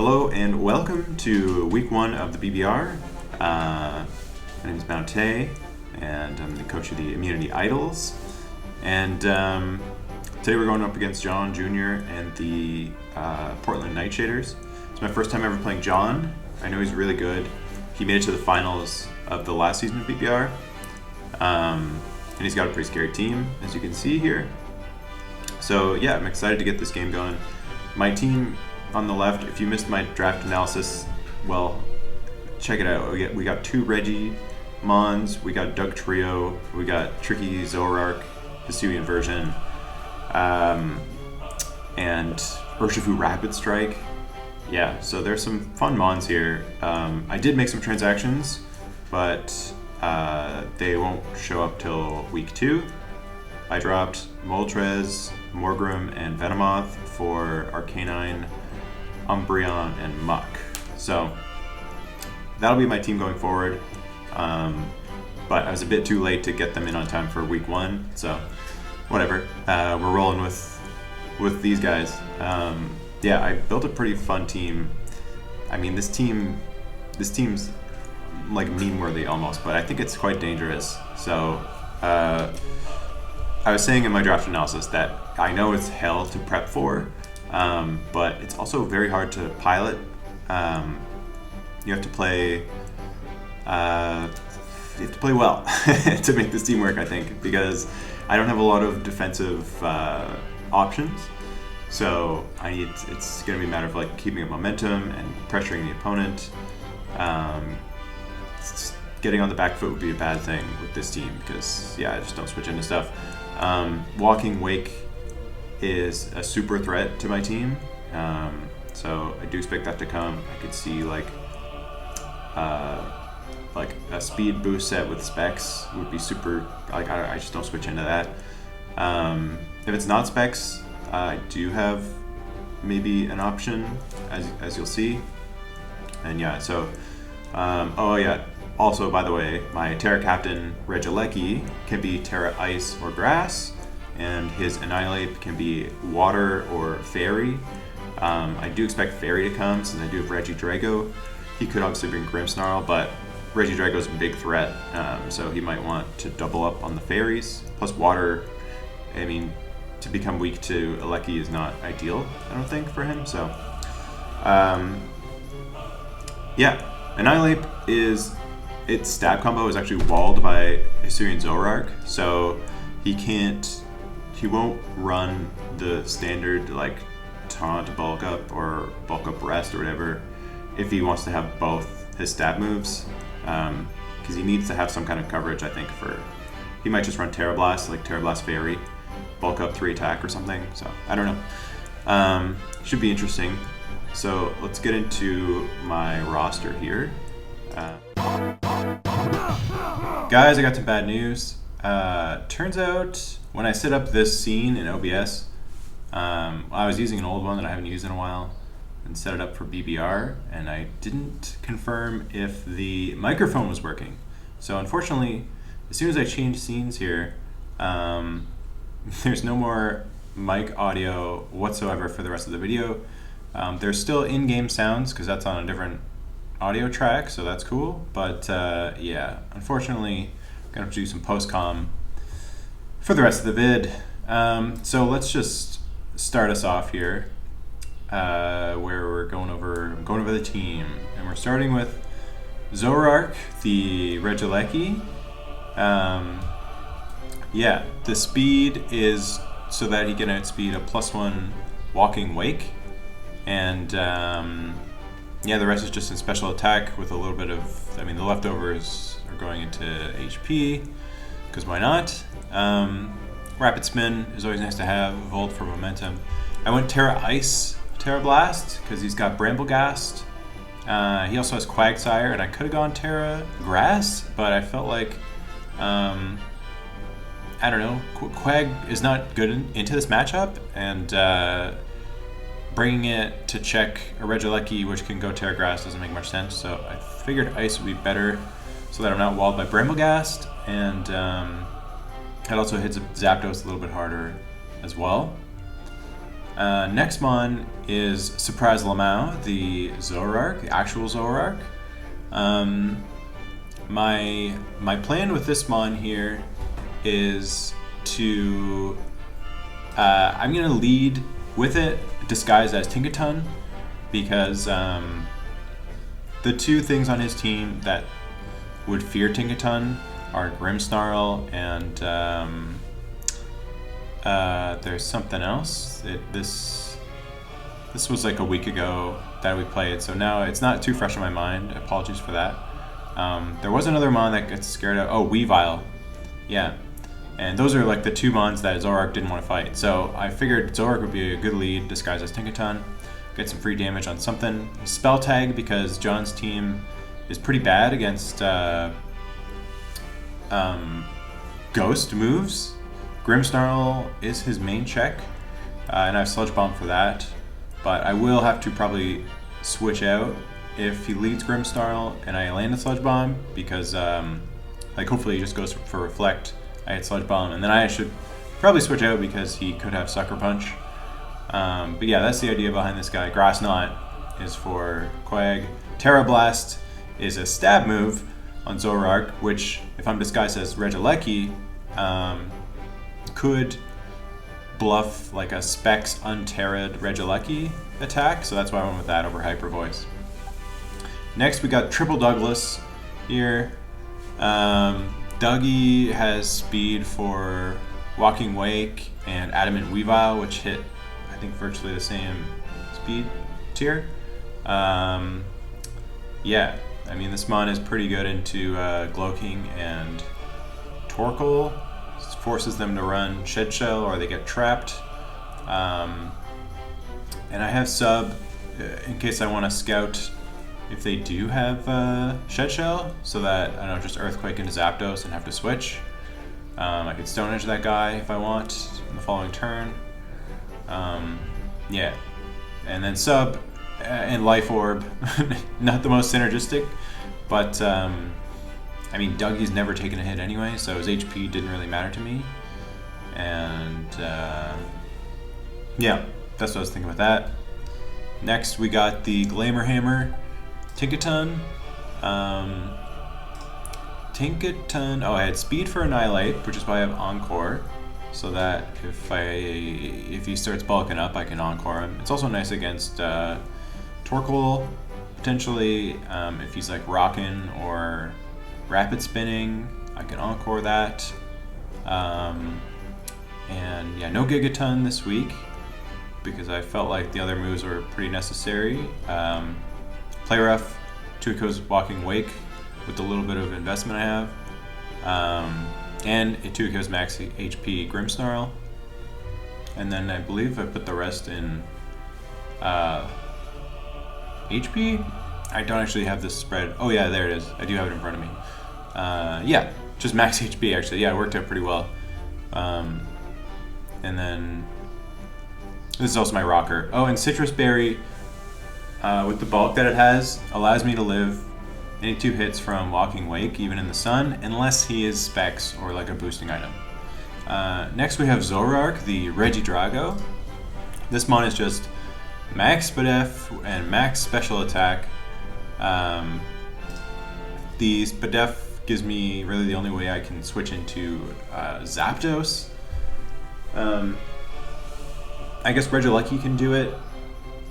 Hello and welcome to week 1 of the BBR. My name is Bounté and I'm the coach of the Immunity Idols. And today we're going up against John Jr. and the Portland Nightshaders. It's my first time ever playing John. I know he's really good. He made it to the finals of the last season of BBR. And he's got a pretty scary team, as you can see here. So yeah, I'm excited to get this game going. My team on the left, if you missed my draft analysis, well, check it out. We got 2 Reggie Mons, we got Doug Trio, we got Tricky Zorark, Hisuian version, and Urshifu Rapid Strike. Yeah, so there's some fun Mons here. I did make some transactions, but they won't show up till week 2. I dropped Moltres, Morgrim, and Venomoth for Arcanine, Umbreon, and Muck. So that'll be my team going forward. But I was a bit too late to get them in on time for week 1, so whatever. We're rolling with these guys. Yeah, I built a pretty fun team. I mean, this team's like meme-worthy almost, but I think it's quite dangerous. So I was saying in my draft analysis that I know it's hell to prep for, but it's also very hard to pilot. You have to play well to make this team work, I think, because I don't have a lot of defensive options. So it's going to be a matter of like keeping up momentum and pressuring the opponent. Getting on the back foot would be a bad thing with this team because, yeah, I just don't switch into stuff. Walking Wake is a super threat to my team, so I do expect that to come. I could see like a speed boost set with specs would be super. Like I just don't switch into that. If it's not specs, I do have maybe an option, as you'll see. And yeah, so oh yeah. Also, by the way, my Terra Captain Regieleki can be Terra Ice or Grass, and his Annihilate can be Water or Fairy. I do expect Fairy to come since I do have Regidrago. He could obviously bring Grimmsnarl, but Regidrago's a big threat, so he might want to double up on the Fairies. Plus Water, I mean, to become weak to Eleki is not ideal, I don't think, for him. So, yeah, Annihilate is... Its stab combo is actually walled by Hisuian Zorark, so he won't run the standard like taunt bulk up or bulk up rest or whatever if he wants to have both his stab moves, because he needs to have some kind of coverage. I think he might just run Terra Blast, like Terra Blast Fairy, bulk up 3 attack or something. So I don't know. Should be interesting. So let's get into my roster here. Guys, I got some bad news. Turns out when I set up this scene in OBS, I was using an old one that I haven't used in a while and set it up for BBR, and I didn't confirm if the microphone was working. So unfortunately, as soon as I change scenes here, there's no more mic audio whatsoever for the rest of the video. There's still in-game sounds because that's on a different audio track, so that's cool, but yeah, unfortunately I'm gonna have to do some post-com for the rest of the vid. So let's just start us off here, where I'm going over the team, and we're starting with Zorark, the Regieleki. Yeah, the speed is so that he can outspeed a +1 Walking Wake, and yeah, the rest is just in special attack with a little bit of, I mean, the leftovers are going into HP, because why not? Rapid Spin is always nice to have, Volt for momentum. I went Terra Ice, Terra Blast, because he's got Bramblegast. He also has Quagsire, and I could have gone Terra Grass, but I felt like, I don't know, Quag is not good into this matchup, and bringing it to check a Regieleki, which can go Terra Grass, doesn't make much sense. So I figured Ice would be better so that I'm not walled by Bramblegast, and it also hits Zapdos a little bit harder as well. Next mon is Surprise Lamau, the Zoroark, the actual Zoroark. My plan with this mon here is to I'm gonna lead with it disguised as Tinkaton, because the two things on his team that would fear Tinkaton are Grimmsnarl and there's something else. This was like a week ago that we played, so now it's not too fresh in my mind. Apologies for that. There was another mon that gets scared of. Oh, Weavile. Yeah. And those are like the two mons that Zoroark didn't want to fight. So I figured Zoroark would be a good lead disguised as Tinkaton. Get some free damage on something. Spell Tag, because John's team is pretty bad against ghost moves. Grimmsnarl is his main check, and I have Sludge Bomb for that. But I will have to probably switch out if he leads Grimmsnarl and I land a Sludge Bomb, because like hopefully he just goes for Reflect. I had Sludge Bomb, and then I should probably switch out because he could have Sucker Punch. But yeah, that's the idea behind this guy. Grass Knot is for Quag. Terra Blast is a stab move on Zoroark, which, if I'm disguised as Regieleki, could bluff like a Specs Unterra'd Regieleki attack, so that's why I went with that over Hyper Voice. Next, we got Triple Douglas here. Dougie has speed for Walking Wake and Adamant Weavile, which hit, I think, virtually the same speed tier. Yeah, I mean, this mon is pretty good into Glowking and Torkoal. Forces them to run Shed Shell or they get trapped. And I have Sub in case I want to scout if they do have Shed Shell, so that I don't just Earthquake into Zapdos and have to switch. I could Stone Edge that guy if I want in the following turn. Yeah, and then Sub and Life Orb, not the most synergistic, but I mean, Dougie's never taken a hit anyway, so his HP didn't really matter to me. And yeah, that's what I was thinking with that. Next, we got the Glamour Hammer Tinkaton. Tinkaton. Oh, I had speed for Annihilate, which is why I have Encore, so that if he starts bulking up, I can Encore him. It's also nice against Torkoal, potentially. If he's like rocking or rapid spinning, I can Encore that. And yeah, no Gigaton this week because I felt like the other moves were pretty necessary. Play Rough, Tuco's Walking Wake with the little bit of investment I have. And Tuco's max HP Grimmsnarl. And then I believe I put the rest in HP. I don't actually have this spread. Oh yeah, there it is. I do have it in front of me. Yeah, just max HP actually. Yeah, it worked out pretty well. And then this is also my rocker. Oh, and Citrus Berry, with the bulk that it has, allows me to live any 2 hits from Walking Wake, even in the sun, unless he is Specs or like a boosting item. Next we have Zoroark, the Regidrago. This mon is just max Spadef and max special attack. The Spadef gives me really the only way I can switch into Zapdos. I guess Regieleki can do it,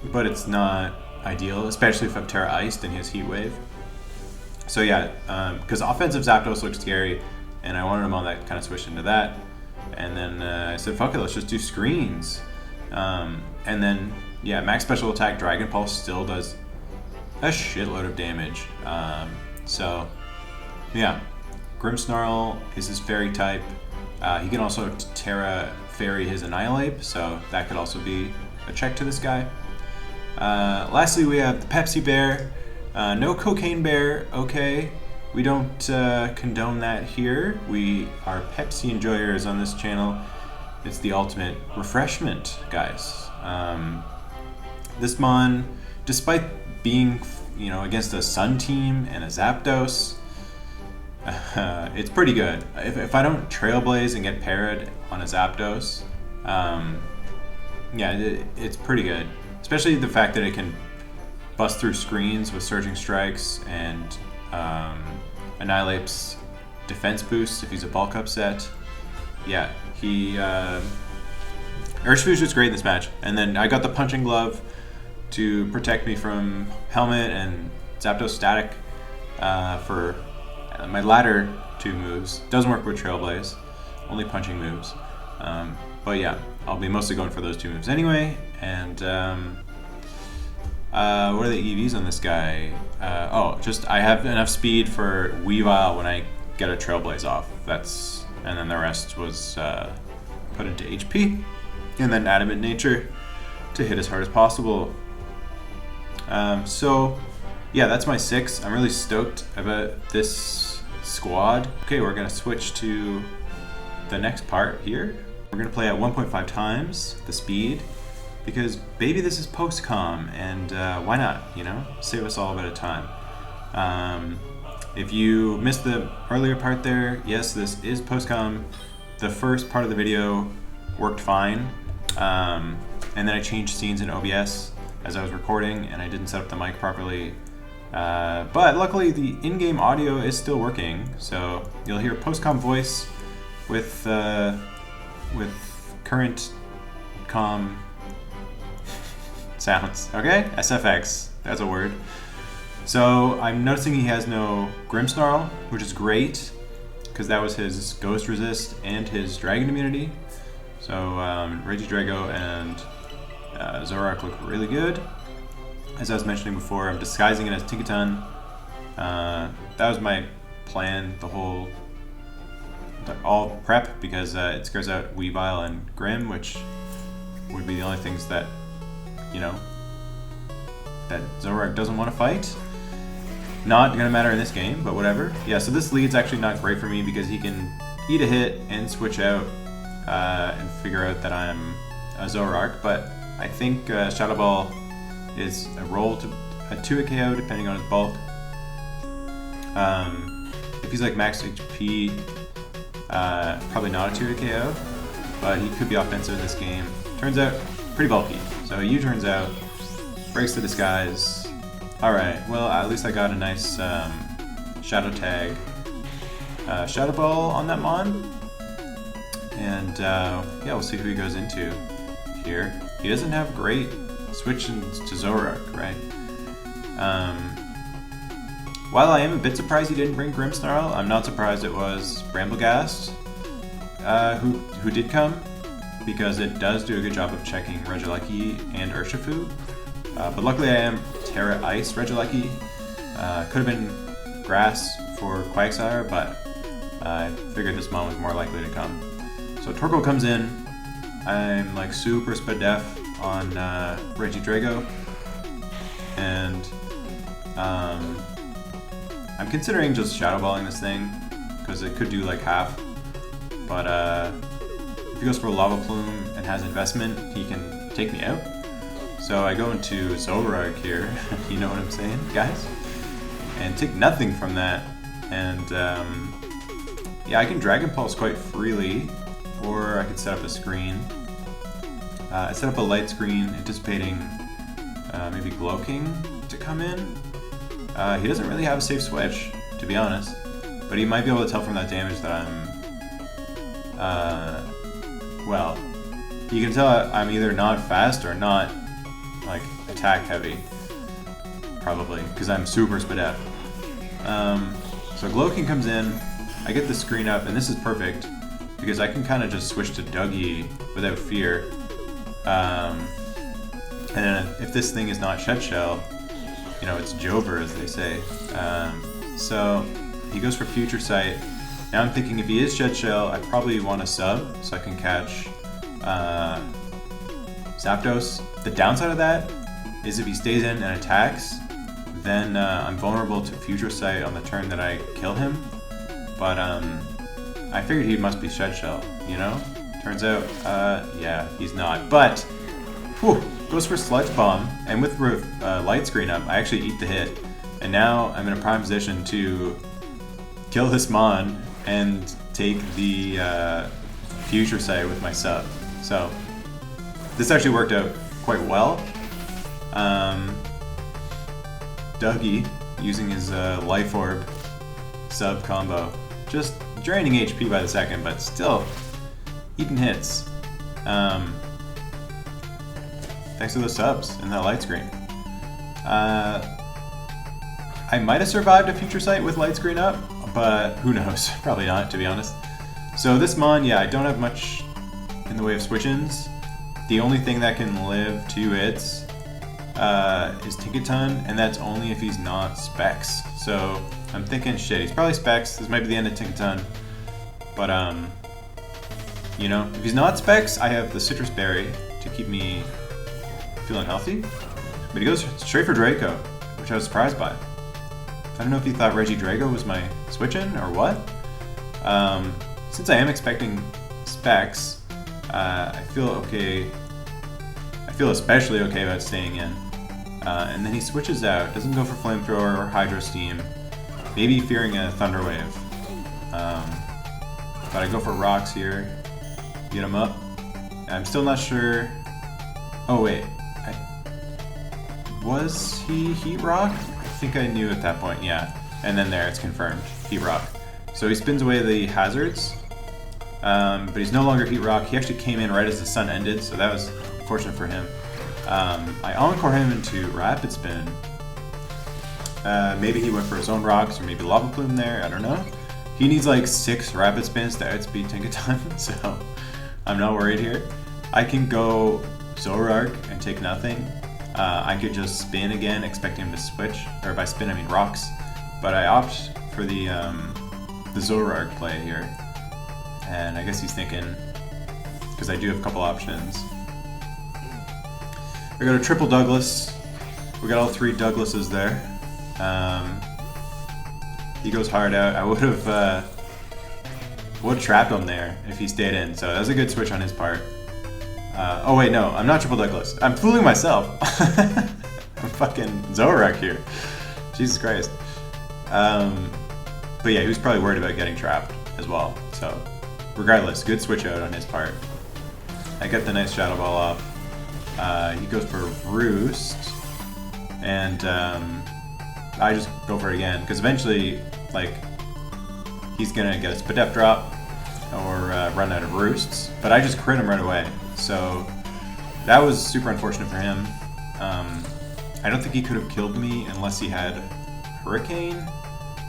but it's not ideal, especially if I'm Terra Iced and he has Heat Wave. So yeah, because offensive Zapdos looks scary, and I wanted him on that, kind of switched into that. And then I said, fuck it, let's just do screens. And then, yeah, max special attack Dragon Pulse still does a shitload of damage. So, yeah, Grimmsnarl is his fairy type. He can also Terra Fairy his Annihilate, so that could also be a check to this guy. Lastly, we have the Pepsi Bear. No Cocaine Bear, okay. We don't condone that here. We are Pepsi enjoyers on this channel. It's the ultimate refreshment, guys. This mon, despite being, against a Sun team and a Zapdos, it's pretty good. If I don't Trailblaze and get parried on a Zapdos, yeah, it's pretty good. Especially the fact that it can bust through screens with surging strikes and annihilates defense boosts if he's a bulk upset. Yeah, Urshifu's just great in this match. And then I got the punching glove to protect me from Helmet and Zapdos Static for my latter 2 moves. Doesn't work with Trailblaze, only punching moves. But yeah, I'll be mostly going for those 2 moves anyway. And what are the EVs on this guy? Just I have enough speed for Weavile when I get a Trailblaze off. And then the rest was put into HP, and then Adamant Nature to hit as hard as possible. So yeah, that's my 6. I'm really stoked about this squad. Okay, we're gonna switch to the next part here. We're gonna play at 1.5 times the speed, because baby, this is post-com, and why not, you know? Save us all a bit of time. If you missed the earlier part there, yes, this is post-com. The first part of the video worked fine, and then I changed scenes in OBS as I was recording, and I didn't set up the mic properly. But luckily, the in-game audio is still working, so you'll hear post-com voice with current com sounds. Okay, SFX, that's a word. So I'm noticing he has no Grimmsnarl, which is great, because that was his Ghost Resist and his Dragon Immunity. So Regidrago and Zoroark look really good. As I was mentioning before, I'm disguising it as Tinkaton. That was my plan, all prep, because it scares out Weavile and Grimm, which would be the only things that, you know, that Zoroark doesn't want to fight. Not gonna matter in this game, but whatever. Yeah, so this lead's actually not great for me because he can eat a hit and switch out and figure out that I'm a Zoroark, but I think Shadow Ball is a roll to a 2-hit KO depending on his bulk. If he's like max HP, probably not a 2-hit KO, but he could be offensive in this game. Turns out, pretty bulky. So U turns out, breaks the disguise. Alright, well at least I got a nice Shadow Tag Shadow Ball on that Mon. And yeah, we'll see who he goes into here. He doesn't have great switching to Zoroark, right? While I am a bit surprised he didn't bring Grimmsnarl, I'm not surprised it was Bramblegast who did come, because it does do a good job of checking Regieleki and Urshifu. But luckily I am Terra Ice Regieleki. Could have been Grass for Quagsire, but I figured this Mon was more likely to come. So Torkoal comes in. I'm like super sped def on Regidrago, and I'm considering just Shadow Balling this thing, because it could do like half. But if he goes for a Lava Plume and has investment, he can take me out. So I go into Zoroark here, you know what I'm saying, guys? And take nothing from that. And yeah, I can Dragon Pulse quite freely, or I could set up a screen. I set up a light screen anticipating maybe Glowking to come in. He doesn't really have a safe switch, to be honest, but he might be able to tell from that damage that I'm, well, you can tell I'm either not fast or not like attack heavy, probably, because I'm super sped up. So Glowking comes in, I get the screen up, and this is perfect because I can kind of just switch to Dougie without fear. And then if this thing is not Shed Shell, you know, it's Jover, as they say. So he goes for Future Sight. Now I'm thinking if he is Shed Shell, I probably want to sub so I can catch Zapdos. The downside of that is if he stays in and attacks, then I'm vulnerable to Future Sight on the turn that I kill him. But I figured he must be Shed Shell, you know? Turns out, yeah, he's not. But, whew, goes for Sludge Bomb, and with Light Screen up, I actually eat the hit. And now I'm in a prime position to kill this Mon and take the Future Sight with my sub. So, this actually worked out quite well. Dougie, using his Life Orb sub combo, just draining HP by the second, but still eating hits. Thanks to those subs and that light screen. I might have survived a Future Sight with light screen up, but who knows? Probably not, to be honest. So this mon, yeah, I don't have much in the way of switch-ins. The only thing that can live 2 hits is Tinkaton, and that's only if he's not Specs. So I'm thinking, shit, he's probably Specs. This might be the end of Tinkaton. But, you know, if he's not Specs, I have the Citrus Berry to keep me feeling healthy. But he goes straight for Draco, which I was surprised by. I don't know if he thought Regidrago was my switch-in or what. Since I am expecting Specs, I feel okay. I feel especially okay about staying in. And then he switches out, doesn't go for Flamethrower or Hydro Steam, maybe fearing a Thunder Wave. But I go for Rocks here, get him up. I'm still not sure. Oh wait, was he Heat Rock? I think I knew at that point, yeah. And then there, it's confirmed, Heat Rock. So he spins away the hazards, but he's no longer Heat Rock. He actually came in right as the sun ended, so that was fortunate for him. I Encore him into Rapid Spin. Maybe he went for his own rocks, or maybe Lava Plume there, I don't know. He needs like 6 Rapid Spins to outspeed Tinkaton, so I'm not worried here. I can go Zoroark and take nothing. I could just spin again, expecting him to switch, or by spin I mean rocks. But I opt for the Zoroark play here, and I guess he's thinking, because I do have a couple options. I got a triple Douglas. We got all 3 Douglases there. He goes hard out. I would have trapped him there if he stayed in. So that was a good switch on his part. Oh wait, no, I'm not triple Douglas. I'm fooling myself. I'm fucking Zoroark here. Jesus Christ. But yeah, he was probably worried about getting trapped as well. So regardless, good switch out on his part. I get the nice Shadow Ball off. He goes for Roost, and I just go for it again, because eventually, like, he's gonna get a Spadef drop or run out of Roosts, but I just crit him right away, so that was super unfortunate for him. I don't think he could have killed me unless he had Hurricane.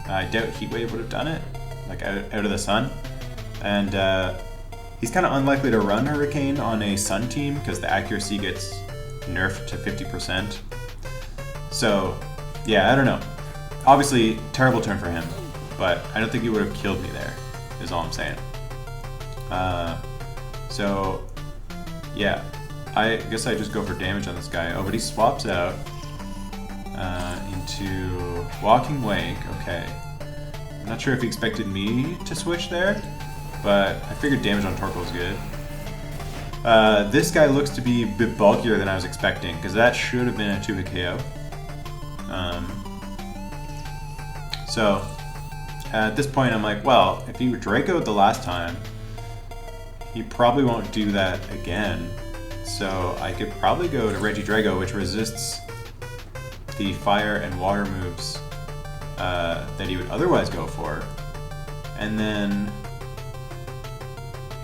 I doubt Heat Wave would have done it, like out of the sun, and he's kind of unlikely to run Hurricane on a Sun team because the accuracy gets nerfed to 50%. So, yeah, I don't know. Obviously, terrible turn for him, but I don't think he would have killed me there, is all I'm saying. So, yeah, I guess I just go for damage on this guy. Oh, but he swaps out into Walking Wake. Okay. I'm not sure if he expected me to switch there, but I figured damage on Torkoal was good. This guy looks to be a bit bulkier than I was expecting, because that should have been a 2-hit KO. So, at this point I'm like, well, if he were Draco'd the last time, he probably won't do that again. So I could probably go to Regidrago, which resists the fire and water moves that he would otherwise go for. And then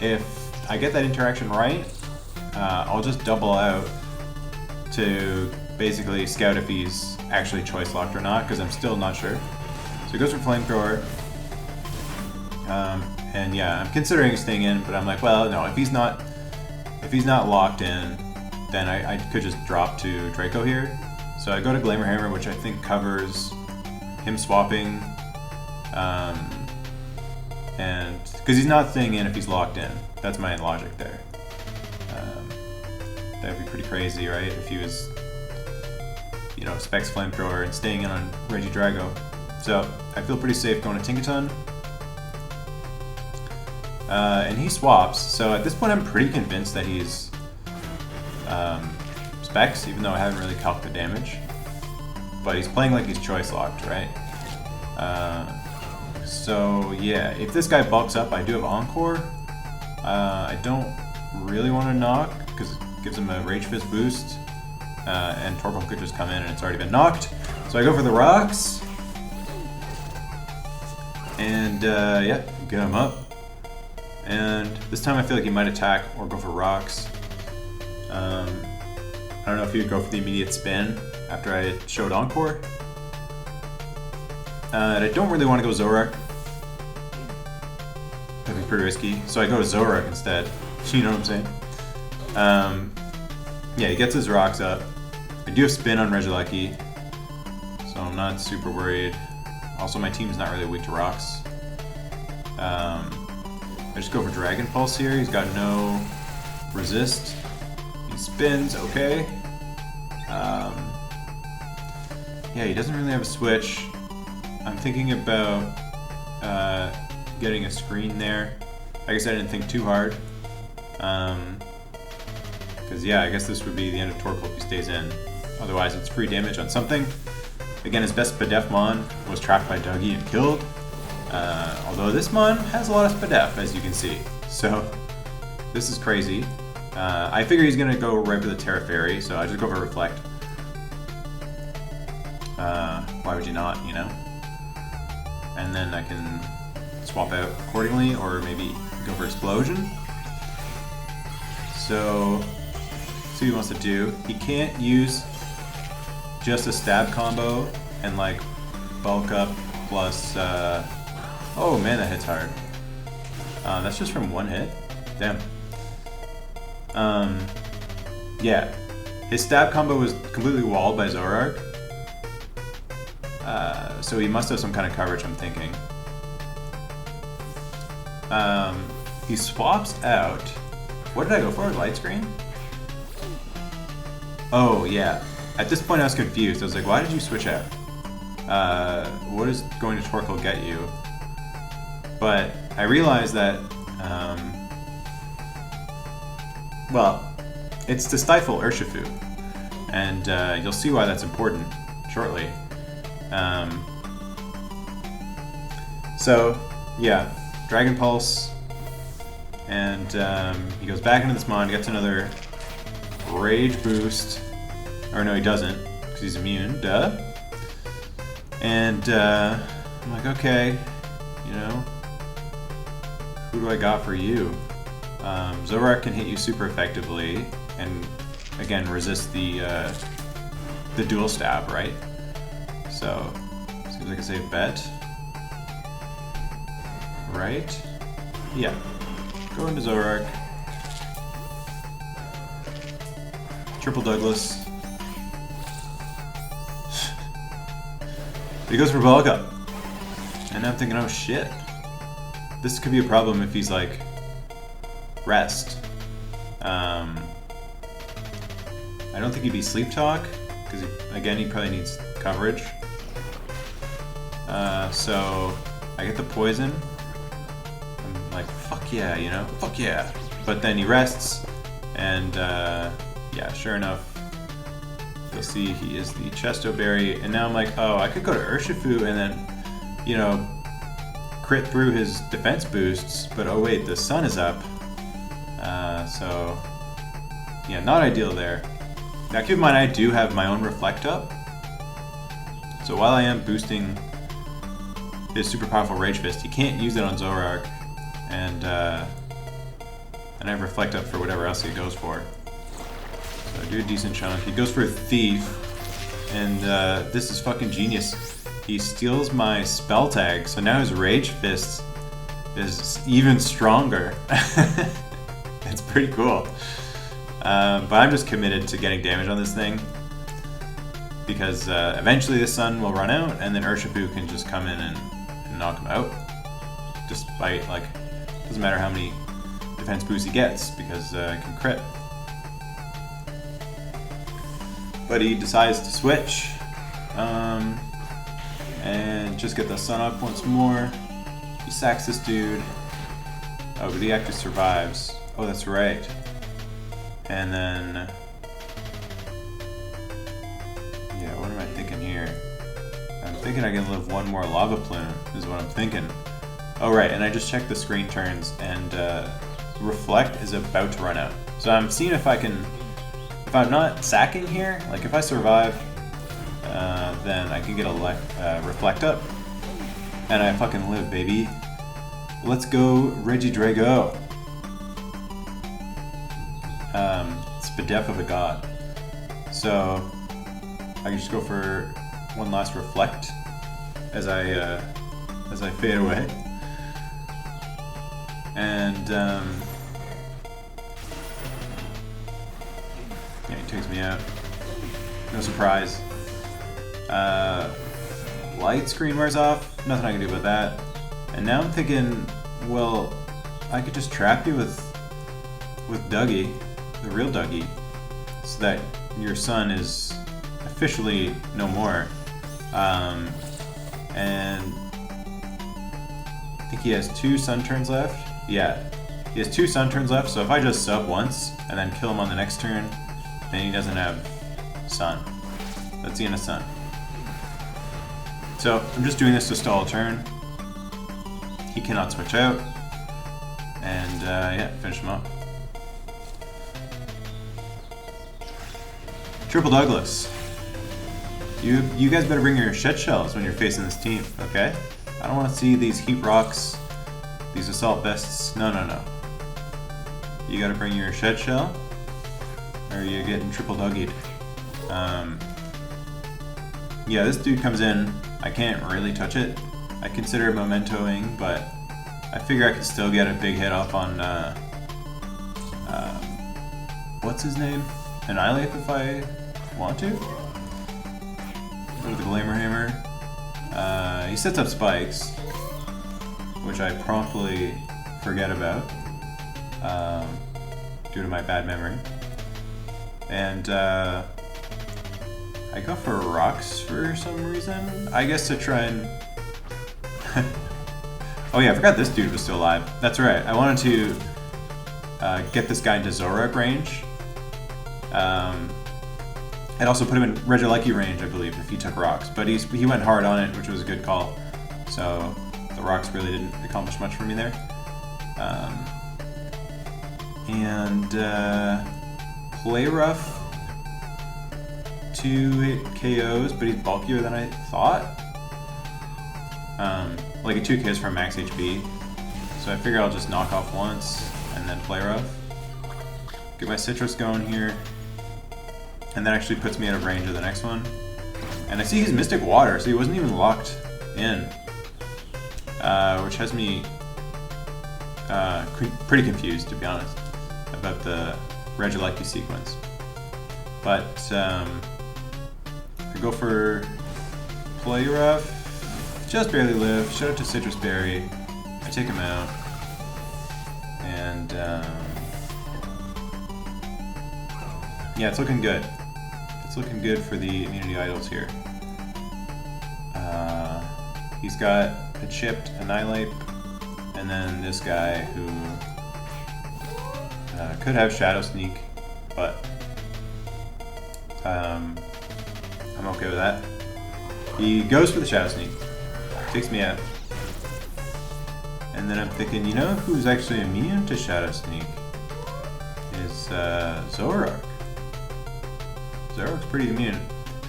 if I get that interaction right, I'll just double out to basically scout if he's actually choice locked or not, because I'm still not sure. So he goes for Flamethrower. And yeah, I'm considering staying in, but I'm like, well, no, if he's not locked in, then I could just drop to Draco here. So I go to Glamour Hammer, which I think covers him swapping, and because he's not staying in if he's locked in. That's my logic there. That'd be pretty crazy, right? If he was, you know, Specs Flamethrower and staying in on Regidrago. So I feel pretty safe going to Tinkaton. And he swaps, so at this point I'm pretty convinced that he's Specs, even though I haven't really calced the damage. But he's playing like he's choice locked, right? So yeah, if this guy bulks up, I do have Encore. I don't really want to knock, because gives him a Rage Fist boost, and Torkoal could just come in and it's already been knocked. So I go for the rocks, and yeah, get him up. And this time I feel like he might attack or go for rocks. I don't know if he would go for the immediate spin after I showed Encore. And I don't really want to go Zorak. That'd be pretty risky. So I go to Zorak instead. You know what I'm saying? Yeah, he gets his rocks up. I do have spin on Regieleki, so I'm not super worried. Also, my team's not really weak to rocks. I just go for Dragon Pulse here. He's got no resist. He spins, okay. Yeah, he doesn't really have a switch. I'm thinking about getting a screen there. I guess I didn't think too hard. Because yeah, I guess this would be the end of Torkoal if he stays in. Otherwise, it's free damage on something. Again, his best Spadef Mon was trapped by Dougie and killed. Although this Mon has a lot of Spadef, as you can see. So, this is crazy. I figure he's going to go right for the Terra Fairy, so I just go for Reflect. Why would you not, you know? And then I can swap out accordingly, or maybe go for Explosion. So, see what he wants to do. He can't use just a stab combo and like bulk up plus oh man, that hits hard. That's just from one hit? Damn. Yeah. His stab combo was completely walled by Zorark. So he must have some kind of coverage, I'm thinking. He swaps out. What did I go for? Light screen? Oh, yeah. At this point I was confused. I was like, why did you switch out? What is going to Torkoal get you? But I realized that, well, it's to stifle Urshifu. And you'll see why that's important shortly. So, yeah, Dragon Pulse. And he goes back into this Mon, gets another Rage boost. Or no, he doesn't, because he's immune, duh. And I'm like, okay, you know, who do I got for you? Zorak can hit you super effectively, and again, resist the dual stab, right? So, seems like a safe bet. Right? Yeah. Go into Zorak. Triple Douglas. He goes for bulk up. And I'm thinking, oh shit. This could be a problem if he's like rest. I don't think he'd be sleep talk, because again he probably needs coverage. So I get the poison. I'm like, fuck yeah, you know? Fuck yeah. But then he rests, and yeah, sure enough, you'll see he is the Chesto Berry, and now I'm like, oh, I could go to Urshifu and then, you know, crit through his defense boosts, but oh wait, the sun is up. So, yeah, not ideal there. Now keep in mind, I do have my own Reflect up, so while I am boosting his super powerful Rage Fist, he can't use it on Zorak, and I have Reflect up for whatever else he goes for. So I do a decent chunk. He goes for a Thief, and this is fucking genius. He steals my spell tag, so now his Rage Fist is even stronger. It's pretty cool. But I'm just committed to getting damage on this thing, because eventually the sun will run out, and then Urshifu can just come in and knock him out. Despite, like, doesn't matter how many defense boosts he gets, because it can crit. But he decides to switch, and just get the sun up once more. He sacks this dude. Oh, but he actually survives. Oh, that's right. And then, yeah, what am I thinking here? I'm thinking I can live one more Lava Plume, is what I'm thinking. Oh, right, and I just checked the screen turns, and Reflect is about to run out. So I'm seeing if I can if I'm not sacking here, like if I survive, then I can get a reflect up, and I fucking live, baby. Let's go, Reggie Drago. It's the death of a god. So I can just go for one last reflect as I fade away, and yeah, he takes me out. No surprise. Light screen wears off. Nothing I can do about that. And now I'm thinking, well, I could just trap you with Dougie, the real Dougie, so that your son is officially no more. And I think he has 2 sun turns left. Yeah, he has 2 sun turns left, so if I just sub once and then kill him on the next turn, then he doesn't have sun. That's the end of sun. So I'm just doing this to stall a turn. He cannot switch out. And yeah, finish him up. Triple Douglas. You guys better bring your shed shells when you're facing this team, okay? I don't want to see these heat rocks, these assault vests. No. You gotta bring your shed shell, or you're getting triple Dougied. Yeah, this dude comes in. I can't really touch it. I consider mementoing, but I figure I could still get a big hit off on what's his name? Annihilate if I want to. Go to the Glamour Hammer. He sets up spikes, which I promptly forget about due to my bad memory. And I go for rocks for some reason. I guess to try and... Oh yeah, I forgot this dude was still alive. That's right, I wanted to get this guy into Zorak range. I'd also put him in Regieleki range, I believe, if he took rocks. But he went hard on it, which was a good call. So the rocks really didn't accomplish much for me there. Play rough. 2 hit KOs, but he's bulkier than I thought. Like a 2 KOs from max HP. So I figure I'll just knock off once and then play rough. Get my citrus going here. And that actually puts me out of range of the next one. And I see he's Mystic Water, so he wasn't even locked in. Which has me pretty confused, to be honest, about the Regieleki sequence. But I go for play rough. Just barely live. Shout out to Citrus Berry. I take him out. And yeah, it's looking good. It's looking good for the immunity idols here. He's got a chipped Annihilate, and then this guy who could have Shadow Sneak, but I'm okay with that. He goes for the Shadow Sneak, takes me out, and then I'm thinking, you know who's actually immune to Shadow Sneak is Zorak. Zorak's pretty immune,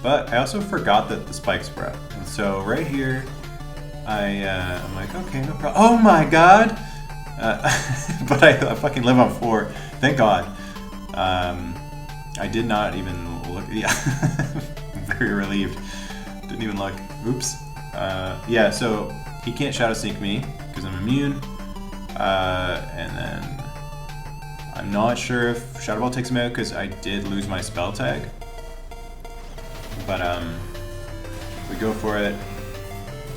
but I also forgot that the spikes were up, and so right here I'm like, okay, no problem. Oh my god! But I fucking live on 4. Thank God. I did not even look. Yeah, I'm very relieved. Didn't even look. Oops. Yeah, so he can't Shadow Sneak me because I'm immune. And then I'm not sure if Shadow Ball takes him out because I did lose my spell tag. But we go for it.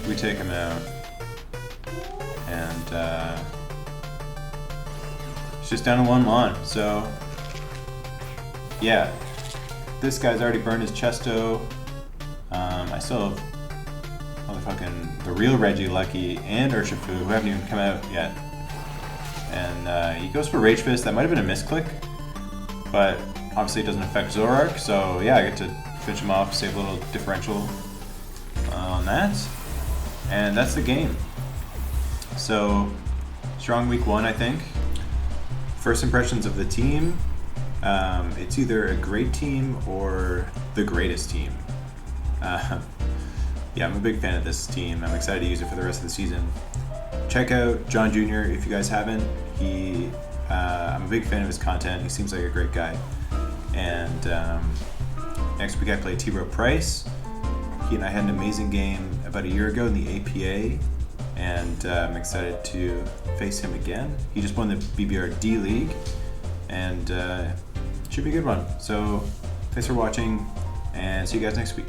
We take him out. And it's just down to 1 mon. So yeah, this guy's already burned his Chesto. I still have motherfucking the real Regieleki and Urshifu who haven't even come out yet. And he goes for Rage Fist. That might have been a misclick, but obviously it doesn't affect Zorak. So yeah, I get to finish him off, save a little differential on that. And that's the game. So strong week 1, I think. First impressions of the team. It's either a great team or the greatest team. Yeah, I'm a big fan of this team. I'm excited to use it for the rest of the season. Check out John Jr. if you guys haven't. I'm a big fan of his content. He seems like a great guy. And next week I play T-Row Price. He and I had an amazing game about a year ago in the APA, and I'm excited to face him again. He just won the BBR D League, and should be a good one. So thanks for watching, and see you guys next week.